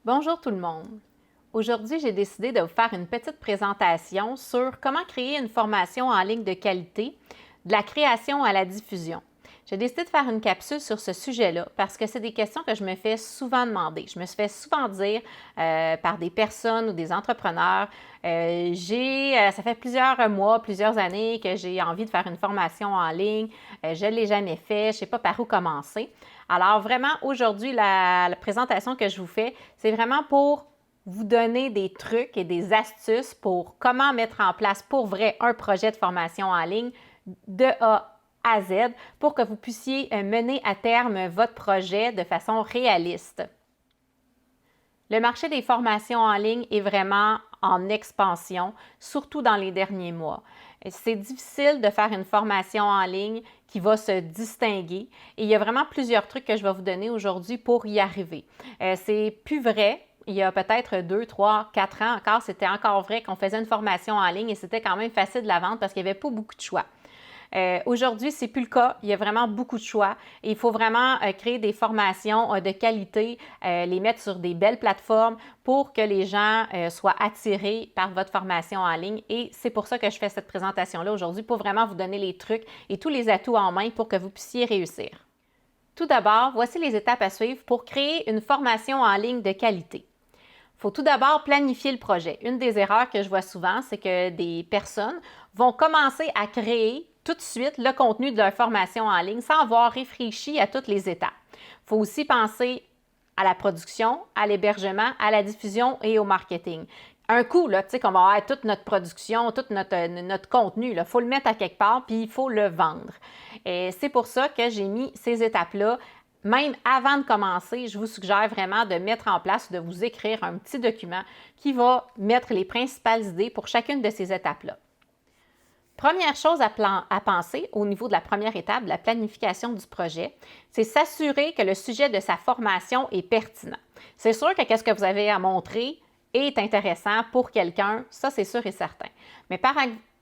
Bonjour tout le monde. Aujourd'hui, j'ai décidé de vous faire une petite présentation sur comment créer une formation en ligne de qualité, de la création à la diffusion. J'ai décidé de faire une capsule sur ce sujet-là parce que c'est des questions que je me fais souvent demander. Je me suis fait souvent dire par des personnes ou des entrepreneurs, ça fait plusieurs mois, plusieurs années que j'ai envie de faire une formation en ligne. Je ne l'ai jamais fait, je ne sais pas par où commencer. Alors vraiment, aujourd'hui, la présentation que je vous fais, c'est vraiment pour vous donner des trucs et des astuces pour comment mettre en place pour vrai un projet de formation en ligne de A à Z pour que vous puissiez mener à terme votre projet de façon réaliste. Le marché des formations en ligne est vraiment en expansion, surtout dans les derniers mois. C'est difficile de faire une formation en ligne qui va se distinguer et il y a vraiment plusieurs trucs que je vais vous donner aujourd'hui pour y arriver. C'est plus vrai. Il y a peut-être 2, 3, 4 ans encore, c'était encore vrai qu'on faisait une formation en ligne et c'était quand même facile de la vendre parce qu'il n'y avait pas beaucoup de choix. Aujourd'hui, ce n'est plus le cas. Il y a vraiment beaucoup de choix. Et il faut vraiment créer des formations de qualité, les mettre sur des belles plateformes pour que les gens soient attirés par votre formation en ligne. Et c'est pour ça que je fais cette présentation-là aujourd'hui, pour vraiment vous donner les trucs et tous les atouts en main pour que vous puissiez réussir. Tout d'abord, voici les étapes à suivre pour créer une formation en ligne de qualité. Il faut tout d'abord planifier le projet. Une des erreurs que je vois souvent, c'est que des personnes vont commencer à créer tout de suite le contenu de leur formation en ligne sans avoir réfléchi à toutes les étapes. Il faut aussi penser à la production, à l'hébergement, à la diffusion et au marketing. Un coup, là, tu sais, qu'on va avoir toute notre production, tout notre contenu, il faut le mettre à quelque part, puis il faut le vendre. Et c'est pour ça que j'ai mis ces étapes-là. Même avant de commencer, je vous suggère vraiment de mettre en place, de vous écrire un petit document qui va mettre les principales idées pour chacune de ces étapes-là. Première chose à penser au niveau de la première étape, de la planification du projet, c'est s'assurer que le sujet de sa formation est pertinent. C'est sûr que ce que vous avez à montrer est intéressant pour quelqu'un, ça c'est sûr et certain. Mais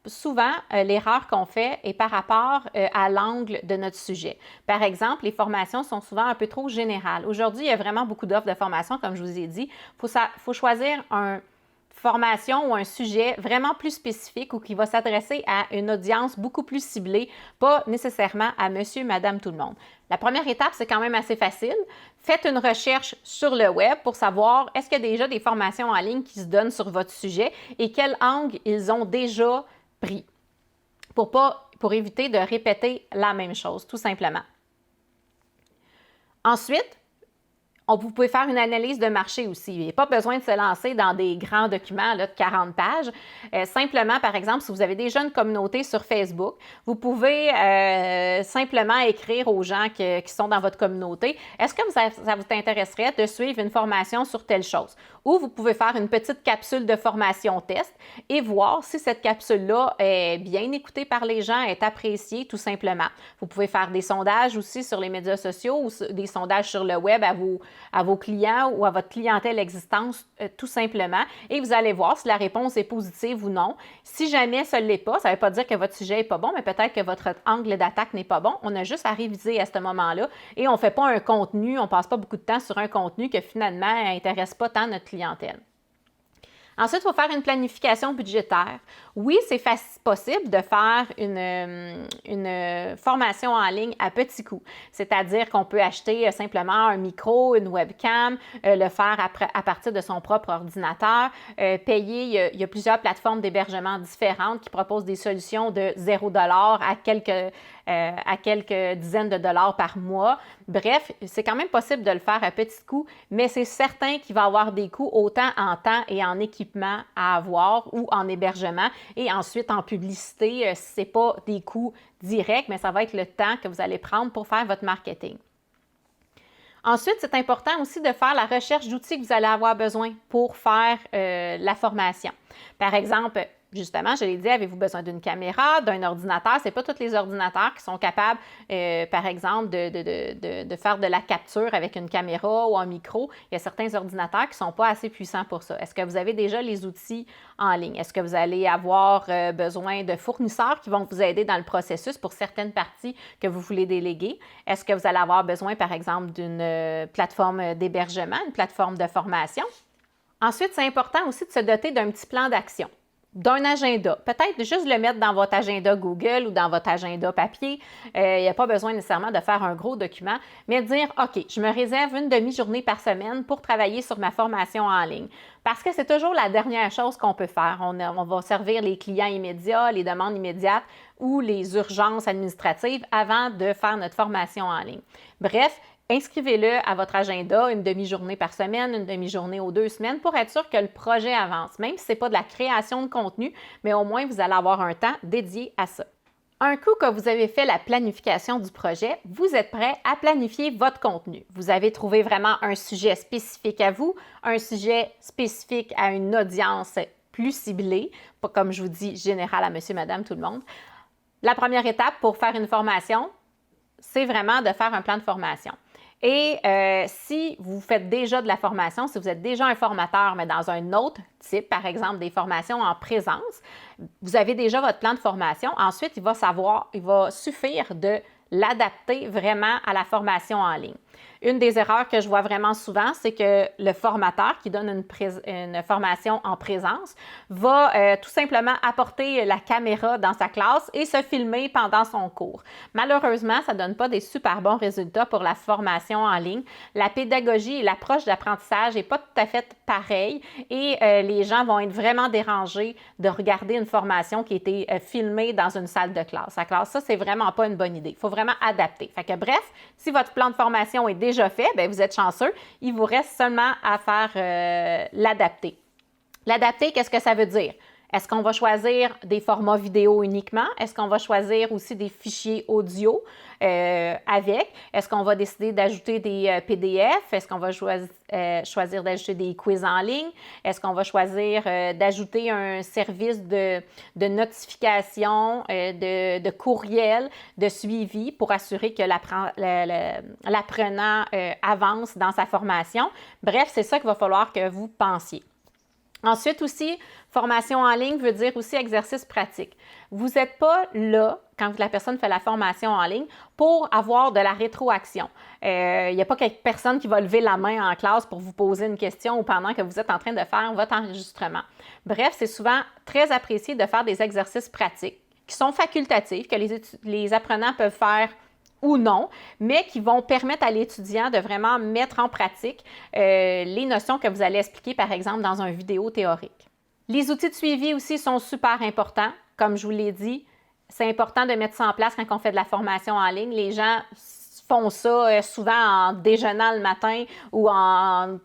souvent, l'erreur qu'on fait est par rapport à l'angle de notre sujet. Par exemple, les formations sont souvent un peu trop générales. Aujourd'hui, il y a vraiment beaucoup d'offres de formation, comme je vous ai dit. Il faut choisir une formation ou un sujet vraiment plus spécifique ou qui va s'adresser à une audience beaucoup plus ciblée, pas nécessairement à monsieur, madame, tout le monde. La première étape, c'est quand même assez facile. Faites une recherche sur le web pour savoir est-ce qu'il y a déjà des formations en ligne qui se donnent sur votre sujet et quel angle ils ont déjà pris pour éviter de répéter la même chose, tout simplement. Ensuite, vous pouvez faire une analyse de marché aussi. Il n'y a pas besoin de se lancer dans des grands documents là, de 40 pages. Simplement, par exemple, si vous avez déjà une communauté sur Facebook, vous pouvez simplement écrire aux gens qui sont dans votre communauté. Est-ce que ça vous intéresserait de suivre une formation sur telle chose? Ou vous pouvez faire une petite capsule de formation test et voir si cette capsule-là est bien écoutée par les gens, est appréciée tout simplement. Vous pouvez faire des sondages aussi sur les médias sociaux ou des sondages sur le web à vos clients ou à votre clientèle existante tout simplement et vous allez voir si la réponse est positive ou non. Si jamais ce ne l'est pas, ça ne veut pas dire que votre sujet n'est pas bon, mais peut-être que votre angle d'attaque n'est pas bon. On a juste à réviser à ce moment-là et on ne fait pas un contenu, on ne passe pas beaucoup de temps sur un contenu que finalement n'intéresse pas tant notre clientèle. Ensuite, il faut faire une planification budgétaire. Oui, c'est possible de faire une formation en ligne à petits coûts, c'est-à-dire qu'on peut acheter simplement un micro, une webcam, le faire à partir de son propre ordinateur, payer. Il y a plusieurs plateformes d'hébergement différentes qui proposent des solutions de 0$ à quelques dizaines de dollars par mois. Bref, c'est quand même possible de le faire à petits coûts, mais c'est certain qu'il va y avoir des coûts autant en temps et en équipement à avoir ou en hébergement et ensuite en publicité, ce n'est pas des coûts directs, mais ça va être le temps que vous allez prendre pour faire votre marketing. Ensuite, c'est important aussi de faire la recherche d'outils que vous allez avoir besoin pour faire la formation. Par exemple, Justement, je l'ai dit, avez-vous besoin d'une caméra, d'un ordinateur? Ce n'est pas tous les ordinateurs qui sont capables, par exemple, de faire de la capture avec une caméra ou un micro. Il y a certains ordinateurs qui ne sont pas assez puissants pour ça. Est-ce que vous avez déjà les outils en ligne? Est-ce que vous allez avoir besoin de fournisseurs qui vont vous aider dans le processus pour certaines parties que vous voulez déléguer? Est-ce que vous allez avoir besoin, par exemple, d'une plateforme d'hébergement, une plateforme de formation? Ensuite, c'est important aussi de se doter d'un petit plan d'action, d'un agenda. Peut-être juste le mettre dans votre agenda Google ou dans votre agenda papier. Il n'y a pas besoin nécessairement de faire un gros document, mais de dire, OK, je me réserve une demi-journée par semaine pour travailler sur ma formation en ligne. Parce que c'est toujours la dernière chose qu'on peut faire. On va servir les clients immédiats, les demandes immédiates ou les urgences administratives avant de faire notre formation en ligne. Bref, inscrivez-le à votre agenda une demi-journée par semaine, une demi-journée aux 2 semaines pour être sûr que le projet avance. Même si ce n'est pas de la création de contenu, mais au moins vous allez avoir un temps dédié à ça. Un coup que vous avez fait la planification du projet, vous êtes prêt à planifier votre contenu. Vous avez trouvé vraiment un sujet spécifique à vous, un sujet spécifique à une audience plus ciblée, pas comme je vous dis, général à monsieur, madame, tout le monde. La première étape pour faire une formation, c'est vraiment de faire un plan de formation. Et si vous faites déjà de la formation, si vous êtes déjà un formateur, mais dans un autre type, par exemple des formations en présence, vous avez déjà votre plan de formation. Ensuite, il va suffire de l'adapter vraiment à la formation en ligne. Une des erreurs que je vois vraiment souvent, c'est que le formateur qui donne une formation en présence va tout simplement apporter la caméra dans sa classe et se filmer pendant son cours. Malheureusement, ça ne donne pas des super bons résultats pour la formation en ligne. La pédagogie et l'approche d'apprentissage n'est pas tout à fait pareille et les gens vont être vraiment dérangés de regarder une formation qui a été filmée dans une salle de classe. Ça, c'est vraiment pas une bonne idée. Il faut vraiment adapter. Fait que bref, si votre plan de formation est déjà fait, bien, vous êtes chanceux. Il vous reste seulement à faire l'adapter. L'adapter, qu'est-ce que ça veut dire? Est-ce qu'on va choisir des formats vidéo uniquement? Est-ce qu'on va choisir aussi des fichiers audio avec? Est-ce qu'on va décider d'ajouter des PDF? Est-ce qu'on va choisir d'ajouter des quiz en ligne? Est-ce qu'on va choisir d'ajouter un service de notification, de courriel, de suivi pour assurer que l'apprenant avance dans sa formation? Bref, c'est ça qu'il va falloir que vous pensiez. Ensuite aussi, formation en ligne veut dire aussi exercice pratique. Vous n'êtes pas là, quand la personne fait la formation en ligne, pour avoir de la rétroaction. Il n'y a pas personne qui va lever la main en classe pour vous poser une question ou pendant que vous êtes en train de faire votre enregistrement. Bref, c'est souvent très apprécié de faire des exercices pratiques qui sont facultatifs, que les apprenants peuvent faire ou non, mais qui vont permettre à l'étudiant de vraiment mettre en pratique les notions que vous allez expliquer, par exemple, dans une vidéo théorique. Les outils de suivi aussi sont super importants. Comme je vous l'ai dit, c'est important de mettre ça en place quand on fait de la formation en ligne. Les gens font ça souvent en déjeunant le matin ou en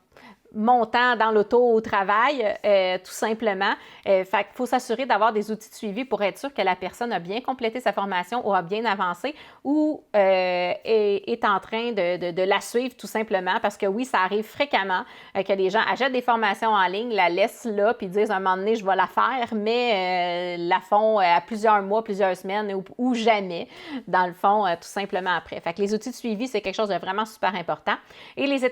montant dans l'auto au travail, tout simplement. Fait qu'il faut s'assurer d'avoir des outils de suivi pour être sûr que la personne a bien complété sa formation ou a bien avancé ou est en train de la suivre tout simplement parce que oui, ça arrive fréquemment que les gens achètent des formations en ligne, la laissent là puis disent à un moment donné, je vais la faire, mais la font à plusieurs mois, plusieurs semaines ou jamais, dans le fond, tout simplement après. Fait que les outils de suivi, c'est quelque chose de vraiment super important. Et les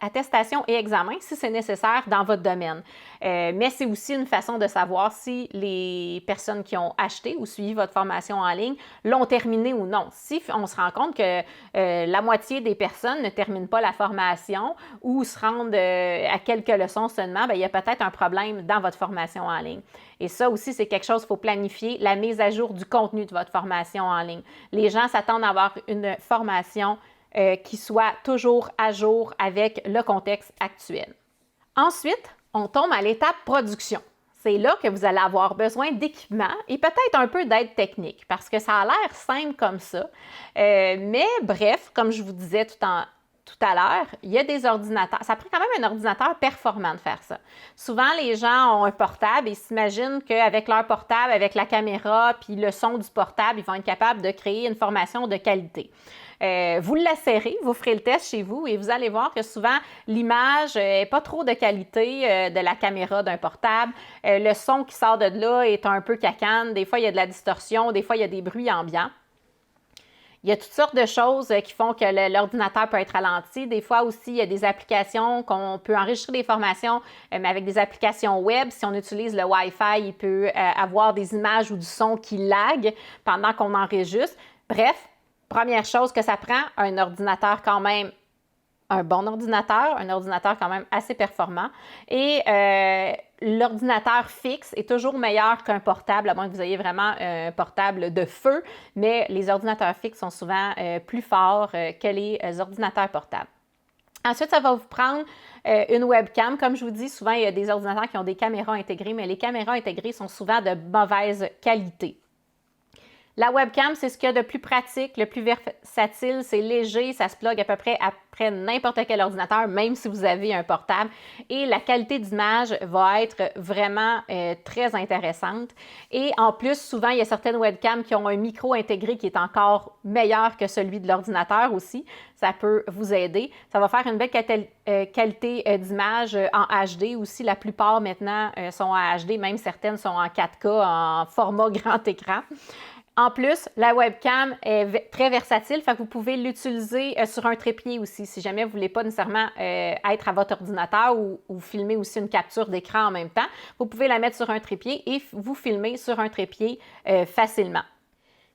attestations et examens, si c'est nécessaire dans votre domaine. Mais c'est aussi une façon de savoir si les personnes qui ont acheté ou suivi votre formation en ligne l'ont terminée ou non. Si on se rend compte que la moitié des personnes ne terminent pas la formation ou se rendent à quelques leçons seulement, bien, il y a peut-être un problème dans votre formation en ligne. Et ça aussi, c'est quelque chose qu'il faut planifier, la mise à jour du contenu de votre formation en ligne. Les gens s'attendent à avoir une formation qui soit toujours à jour avec le contexte actuel. Ensuite, on tombe à l'étape production. C'est là que vous allez avoir besoin d'équipement et peut-être un peu d'aide technique parce que ça a l'air simple comme ça. Mais bref, comme je vous disais tout à l'heure, il y a des ordinateurs. Ça prend quand même un ordinateur performant de faire ça. Souvent, les gens ont un portable et s'imaginent qu'avec leur portable, avec la caméra puis le son du portable, ils vont être capables de créer une formation de qualité. Vous l'essayerez, vous ferez le test chez vous et vous allez voir que souvent, l'image n'est pas trop de qualité de la caméra d'un portable. Le son qui sort de là est un peu cacane. Des fois, il y a de la distorsion. Des fois, il y a des bruits ambiants. Il y a toutes sortes de choses qui font que l'ordinateur peut être ralenti. Des fois aussi, il y a des applications qu'on peut enregistrer des formations, mais avec des applications web. Si on utilise le Wi-Fi, il peut avoir des images ou du son qui lag pendant qu'on enregistre. Bref, première chose que ça prend, un ordinateur quand même, un bon ordinateur, un ordinateur quand même assez performant. Et l'ordinateur fixe est toujours meilleur qu'un portable, à moins que vous ayez vraiment un portable de feu, mais les ordinateurs fixes sont souvent plus forts que les ordinateurs portables. Ensuite, ça va vous prendre une webcam. Comme je vous dis, souvent, il y a des ordinateurs qui ont des caméras intégrées, mais les caméras intégrées sont souvent de mauvaise qualité. La webcam, c'est ce qu'il y a de plus pratique, le plus versatile, c'est léger, ça se plug à peu près après n'importe quel ordinateur, même si vous avez un portable. Et la qualité d'image va être vraiment très intéressante. Et en plus, souvent, il y a certaines webcams qui ont un micro intégré qui est encore meilleur que celui de l'ordinateur aussi. Ça peut vous aider. Ça va faire une belle qualité d'image en HD aussi. La plupart maintenant sont en HD, même certaines sont en 4K, en format grand écran. En plus, la webcam est très versatile, fait que vous pouvez l'utiliser sur un trépied aussi, si jamais vous ne voulez pas nécessairement être à votre ordinateur ou filmer aussi une capture d'écran en même temps. Vous pouvez la mettre sur un trépied et vous filmer sur un trépied facilement.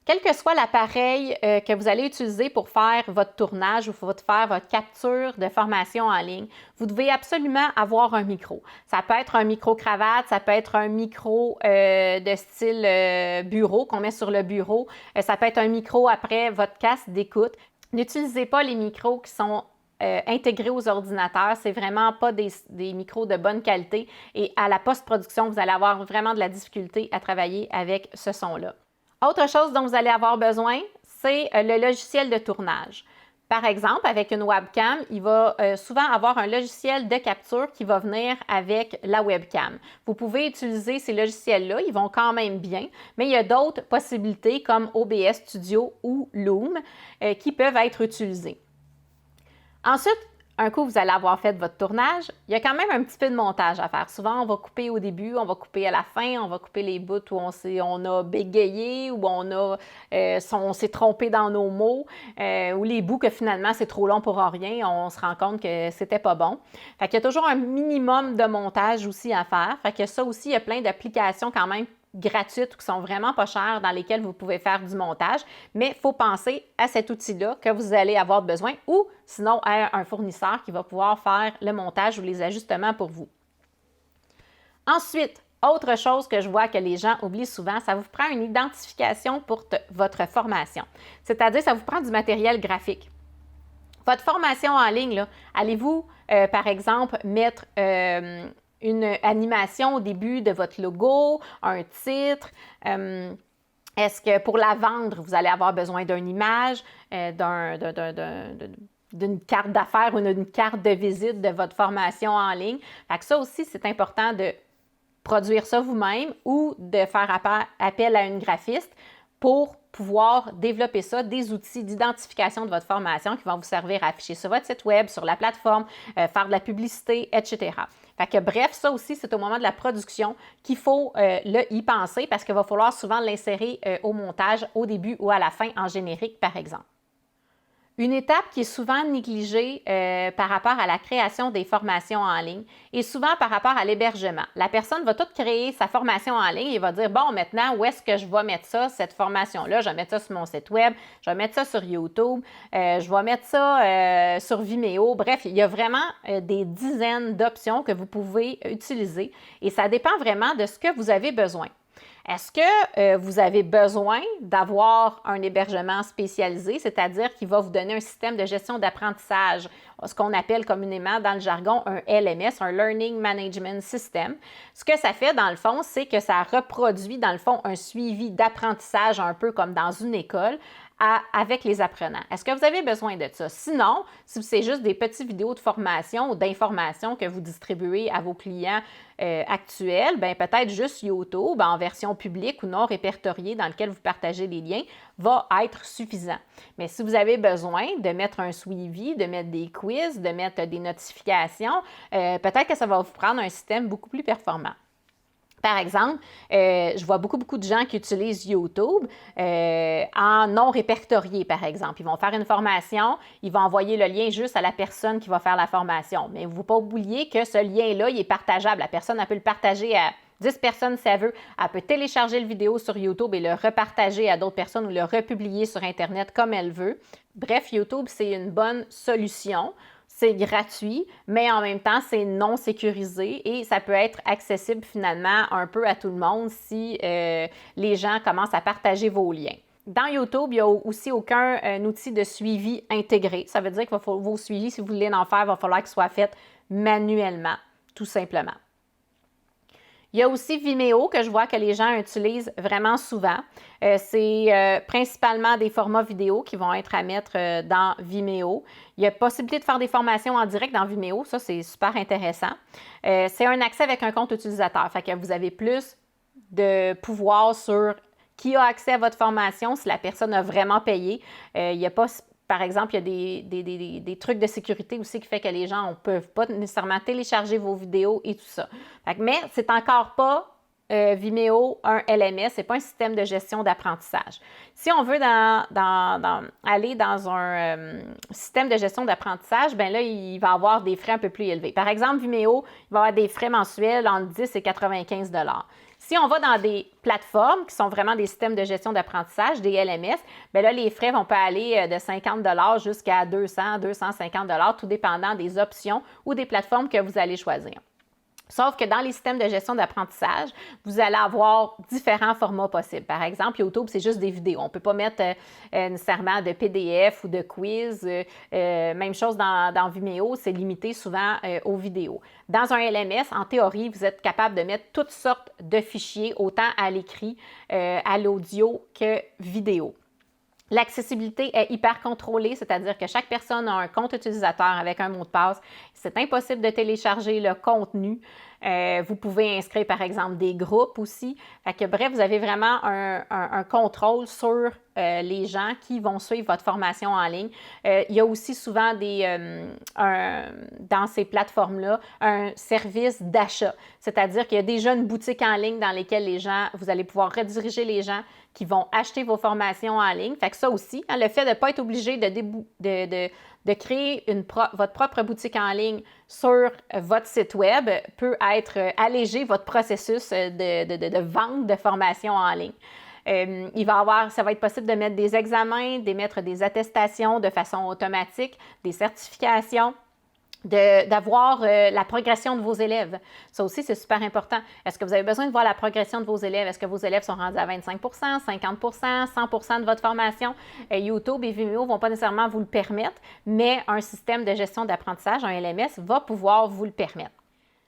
Quel que soit l'appareil que vous allez utiliser pour faire votre tournage ou pour faire votre capture de formation en ligne, vous devez absolument avoir un micro. Ça peut être un micro-cravate, ça peut être un micro de style bureau qu'on met sur le bureau, ça peut être un micro après votre casque d'écoute. N'utilisez pas les micros qui sont intégrés aux ordinateurs. C'est vraiment pas des micros de bonne qualité et à la post-production, vous allez avoir vraiment de la difficulté à travailler avec ce son-là. Autre chose dont vous allez avoir besoin, c'est le logiciel de tournage. Par exemple, avec une webcam, il va souvent avoir un logiciel de capture qui va venir avec la webcam. Vous pouvez utiliser ces logiciels-là, ils vont quand même bien, mais il y a d'autres possibilités comme OBS Studio ou Loom qui peuvent être utilisés. Ensuite, un coup, vous allez avoir fait votre tournage, il y a quand même un petit peu de montage à faire. Souvent, on va couper au début, on va couper à la fin, on va couper les bouts où on a bégayé, où on s'est trompé dans nos mots, ou les bouts que finalement, c'est trop long pour rien, on se rend compte que c'était pas bon. Fait qu'il y a toujours un minimum de montage aussi à faire. Fait que ça aussi, il y a plein d'applications quand même gratuites ou qui sont vraiment pas chères dans lesquelles vous pouvez faire du montage, mais il faut penser à cet outil-là que vous allez avoir besoin ou sinon à un fournisseur qui va pouvoir faire le montage ou les ajustements pour vous. Ensuite, autre chose que je vois que les gens oublient souvent, ça vous prend une identification pour votre formation. C'est-à-dire, ça vous prend du matériel graphique. Votre formation en ligne, allez-vous, par exemple, mettre une animation au début de votre logo, un titre. Est-ce que pour la vendre, vous allez avoir besoin d'une image, d'une carte d'affaires ou d'une carte de visite de votre formation en ligne? Fait que ça aussi, c'est important de produire ça vous-même ou de faire appel à une graphiste pour pouvoir développer ça, des outils d'identification de votre formation qui vont vous servir à afficher sur votre site web, sur la plateforme, faire de la publicité, etc. Fait que bref, ça aussi, c'est au moment de la production qu'il faut y penser parce qu'il va falloir souvent l'insérer au montage, au début ou à la fin en générique, par exemple. Une étape qui est souvent négligée par rapport à la création des formations en ligne et souvent par rapport à l'hébergement. La personne va toute créer sa formation en ligne et va dire, bon, maintenant, où est-ce que je vais mettre ça, cette formation-là? Je vais mettre ça sur mon site web, je vais mettre ça sur YouTube, je vais mettre ça sur Vimeo. Bref, il y a vraiment des dizaines d'options que vous pouvez utiliser et ça dépend vraiment de ce que vous avez besoin. Est-ce que vous avez besoin d'avoir un hébergement spécialisé, c'est-à-dire qui va vous donner un système de gestion d'apprentissage, ce qu'on appelle communément dans le jargon un LMS, un Learning Management System? Ce que ça fait dans le fond, c'est que ça reproduit dans le fond un suivi d'apprentissage un peu comme dans une école avec les apprenants. Est-ce que vous avez besoin de ça? Sinon, si c'est juste des petites vidéos de formation ou d'information que vous distribuez à vos clients actuels, bien peut-être juste YouTube en version publique ou non répertoriée dans lequel vous partagez les liens va être suffisant. Mais si vous avez besoin de mettre un suivi, de mettre des quiz, de mettre des notifications, peut-être que ça va vous prendre un système beaucoup plus performant. Par exemple, je vois beaucoup de gens qui utilisent YouTube en non répertorié, par exemple. Ils vont faire une formation, ils vont envoyer le lien juste à la personne qui va faire la formation. Mais il ne faut pas oublier que ce lien-là, il est partageable. La personne, elle peut le partager à 10 personnes si elle veut. Elle peut télécharger le vidéo sur YouTube et le repartager à d'autres personnes ou le republier sur Internet comme elle veut. Bref, YouTube, c'est une bonne solution. C'est gratuit, mais en même temps, c'est non sécurisé et ça peut être accessible finalement un peu à tout le monde si les gens commencent à partager vos liens. Dans YouTube, il n'y a aussi aucun outil de suivi intégré. Ça veut dire que vos suivis, si vous voulez en faire, il va falloir qu'ils soient faits manuellement, tout simplement. Il y a aussi Vimeo que je vois que les gens utilisent vraiment souvent. C'est principalement des formats vidéo qui vont être à mettre dans Vimeo. Il y a possibilité de faire des formations en direct dans Vimeo. Ça, c'est super intéressant. C'est un accès avec un compte utilisateur. Fait que vous avez plus de pouvoir sur qui a accès à votre formation si la personne a vraiment payé. Il n'y a pas... Par exemple, il y a des trucs de sécurité aussi qui fait que les gens ne peuvent pas nécessairement télécharger vos vidéos et tout ça. Mais c'est encore pas Vimeo un LMS, ce n'est pas un système de gestion d'apprentissage. Si on veut aller dans un système de gestion d'apprentissage, bien là, il va avoir des frais un peu plus élevés. Par exemple, Vimeo, il va avoir des frais mensuels entre 10 et 95 $. Si on va dans des plateformes qui sont vraiment des systèmes de gestion d'apprentissage, des LMS, bien là, les frais vont pas aller de 50 $ jusqu'à 200, 250 $, tout dépendant des options ou des plateformes que vous allez choisir. Sauf que dans les systèmes de gestion d'apprentissage, vous allez avoir différents formats possibles. Par exemple, YouTube, c'est juste des vidéos. On ne peut pas mettre nécessairement de PDF ou de quiz. Même chose dans Vimeo, c'est limité souvent aux vidéos. Dans un LMS, en théorie, vous êtes capable de mettre toutes sortes de fichiers, autant à l'écrit, à l'audio que vidéo. L'accessibilité est hyper contrôlée, c'est-à-dire que chaque personne a un compte utilisateur avec un mot de passe. C'est impossible de télécharger le contenu. Vous pouvez inscrire, par exemple, des groupes aussi. Fait que, bref, vous avez vraiment un contrôle sur les gens qui vont suivre votre formation en ligne. Il y a aussi souvent dans ces plateformes-là un service d'achat, c'est-à-dire qu'il y a déjà une boutique en ligne dans laquelle vous allez pouvoir rediriger les gens qui vont acheter vos formations en ligne. Fait que ça aussi, le fait de ne pas être obligé de créer votre propre boutique en ligne sur votre site web peut alléger votre processus de vente de formation en ligne. Ça va être possible de mettre des examens, d'émettre des attestations de façon automatique, des certifications, d'avoir la progression de vos élèves. Ça aussi, c'est super important. Est-ce que vous avez besoin de voir la progression de vos élèves? Est-ce que vos élèves sont rendus à 25 50 100 de votre formation? YouTube et Vimeo ne vont pas nécessairement vous le permettre, mais un système de gestion d'apprentissage, un LMS, va pouvoir vous le permettre.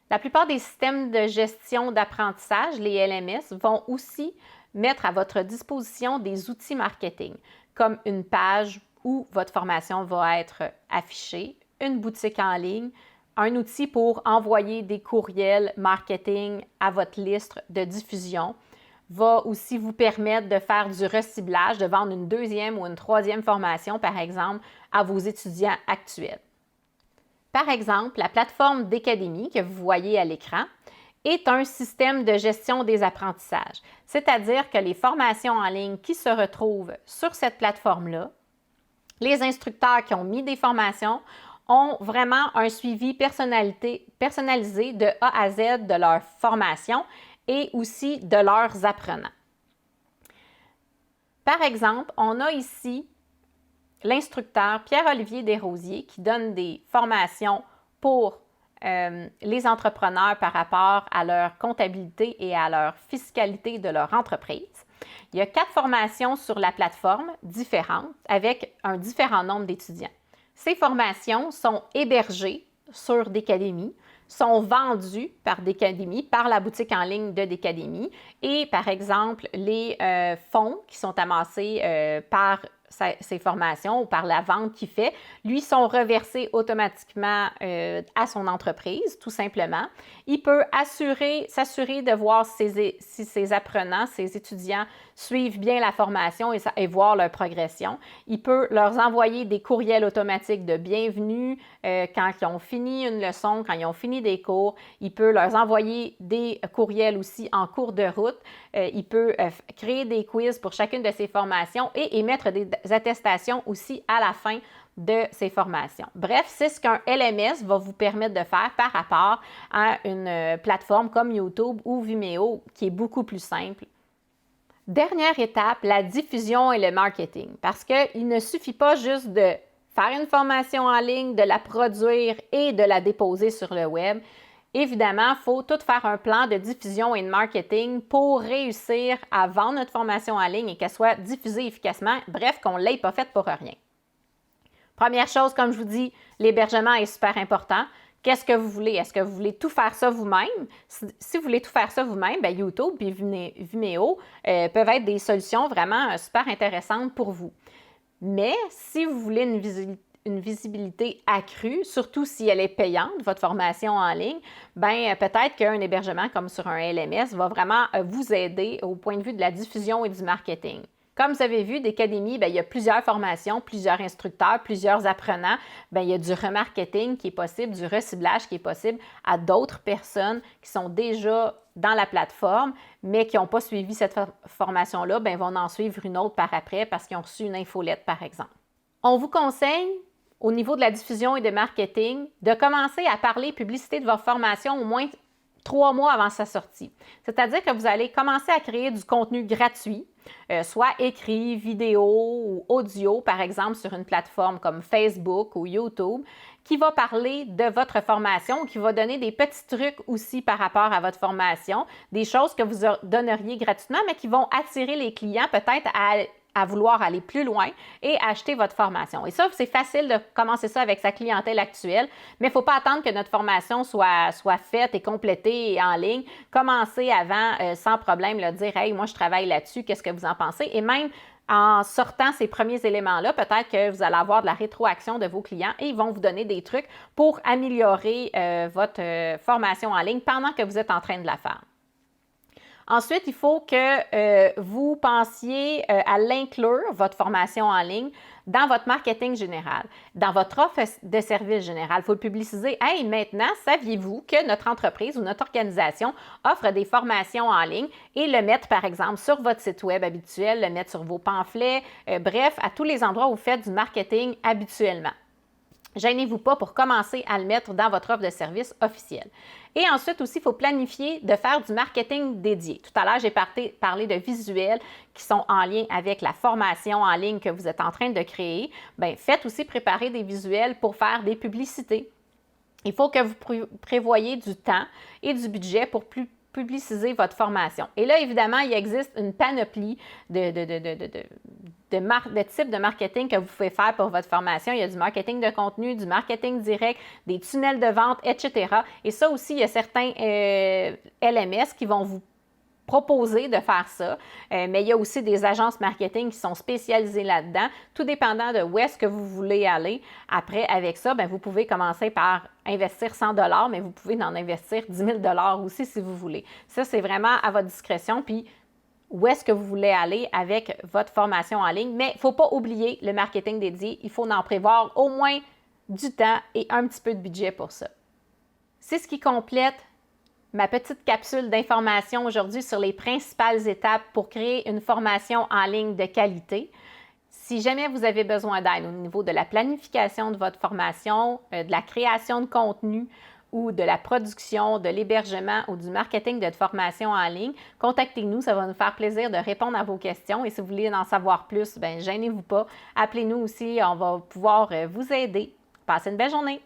La plupart des systèmes de gestion d'apprentissage, les LMS, vont aussi mettre à votre disposition des outils marketing, comme une page où votre formation va être affichée, une boutique en ligne, un outil pour envoyer des courriels marketing à votre liste de diffusion, va aussi vous permettre de faire du reciblage, de vendre une deuxième ou une troisième formation, par exemple, à vos étudiants actuels. Par exemple, la plateforme d'Académie que vous voyez à l'écran est un système de gestion des apprentissages, c'est-à-dire que les formations en ligne qui se retrouvent sur cette plateforme-là, les instructeurs qui ont mis des formations ont vraiment un suivi personnalisé de A à Z de leur formation et aussi de leurs apprenants. Par exemple, on a ici l'instructeur Pierre-Olivier Desrosiers qui donne des formations pour les entrepreneurs par rapport à leur comptabilité et à leur fiscalité de leur entreprise. Il y a 4 formations sur la plateforme différentes avec un différent nombre d'étudiants. Ces formations sont hébergées sur Decademy, sont vendues par Decademy, par la boutique en ligne de Decademy et, par exemple, les fonds qui sont amassés par ses formations ou par la vente qu'il fait, lui sont reversés automatiquement à son entreprise, tout simplement. Il peut s'assurer de voir si ses apprenants, ses étudiants suivent bien la formation et voir leur progression. Il peut leur envoyer des courriels automatiques de bienvenue quand ils ont fini une leçon, quand ils ont fini des cours. Il peut leur envoyer des courriels aussi en cours de route. Il peut créer des quiz pour chacune de ses formations et émettre des attestations aussi à la fin de ces formations. Bref, c'est ce qu'un LMS va vous permettre de faire par rapport à une plateforme comme YouTube ou Vimeo qui est beaucoup plus simple. Dernière étape, la diffusion et le marketing. Parce qu'il ne suffit pas juste de faire une formation en ligne, de la produire et de la déposer sur le web. Évidemment, il faut tout faire un plan de diffusion et de marketing pour réussir à vendre notre formation en ligne et qu'elle soit diffusée efficacement. Bref, qu'on ne l'ait pas faite pour rien. Première chose, comme je vous dis, l'hébergement est super important. Qu'est-ce que vous voulez? Est-ce que vous voulez tout faire ça vous-même? Si vous voulez tout faire ça vous-même, bien, YouTube et Vimeo peuvent être des solutions vraiment super intéressantes pour vous. Mais si vous voulez une visibilité accrue, surtout si elle est payante, votre formation en ligne, bien, peut-être qu'un hébergement comme sur un LMS va vraiment vous aider au point de vue de la diffusion et du marketing. Comme vous avez vu, d'Académie, il y a plusieurs formations, plusieurs instructeurs, plusieurs apprenants. Bien, il y a du remarketing qui est possible, du reciblage qui est possible à d'autres personnes qui sont déjà dans la plateforme, mais qui n'ont pas suivi cette formation-là, bien, vont en suivre une autre par après parce qu'ils ont reçu une infolette, par exemple. On vous conseille, au niveau de la diffusion et de marketing, de commencer à parler publicité de votre formation au moins 3 mois avant sa sortie. C'est-à-dire que vous allez commencer à créer du contenu gratuit, soit écrit, vidéo ou audio, par exemple, sur une plateforme comme Facebook ou YouTube, qui va parler de votre formation, qui va donner des petits trucs aussi par rapport à votre formation, des choses que vous donneriez gratuitement, mais qui vont attirer les clients peut-être à vouloir aller plus loin et acheter votre formation. Et ça, c'est facile de commencer ça avec sa clientèle actuelle, mais il ne faut pas attendre que notre formation soit faite et complétée et en ligne. Commencez avant sans problème, là, dire « Hey, moi, je travaille là-dessus, qu'est-ce que vous en pensez? » Et même en sortant ces premiers éléments-là, peut-être que vous allez avoir de la rétroaction de vos clients et ils vont vous donner des trucs pour améliorer votre formation en ligne pendant que vous êtes en train de la faire. Ensuite, il faut que vous pensiez à l'inclure, votre formation en ligne, dans votre marketing général, dans votre offre de service général. Il faut le publiciser. « Hey, maintenant, saviez-vous que notre entreprise ou notre organisation offre des formations en ligne? » Et le mettre, par exemple, sur votre site web habituel, le mettre sur vos pamphlets, bref, à tous les endroits où vous faites du marketing habituellement. Gênez-vous pas pour commencer à le mettre dans votre offre de service officielle. Et ensuite aussi, il faut planifier de faire du marketing dédié. Tout à l'heure, j'ai parlé de visuels qui sont en lien avec la formation en ligne que vous êtes en train de créer. Bien, faites aussi préparer des visuels pour faire des publicités. Il faut que vous prévoyiez du temps et du budget pour publiciser votre formation. Et là, évidemment, il existe une panoplie de types de marketing que vous pouvez faire pour votre formation. Il y a du marketing de contenu, du marketing direct, des tunnels de vente, etc. Et ça aussi, il y a certains LMS qui vont vous proposer de faire ça, mais il y a aussi des agences marketing qui sont spécialisées là-dedans, tout dépendant de où est-ce que vous voulez aller. Après, avec ça, bien, vous pouvez commencer par investir 100 $, mais vous pouvez en investir 10 000 $ aussi si vous voulez. Ça, c'est vraiment à votre discrétion, puis où est-ce que vous voulez aller avec votre formation en ligne. Mais il ne faut pas oublier le marketing dédié. Il faut en prévoir au moins du temps et un petit peu de budget pour ça. C'est ce qui complète ma petite capsule d'information aujourd'hui sur les principales étapes pour créer une formation en ligne de qualité. Si jamais vous avez besoin d'aide au niveau de la planification de votre formation, de la création de contenu ou de la production, de l'hébergement ou du marketing de votre formation en ligne, contactez-nous, ça va nous faire plaisir de répondre à vos questions. Et si vous voulez en savoir plus, bien, gênez-vous pas, appelez-nous aussi, on va pouvoir vous aider. Passez une belle journée!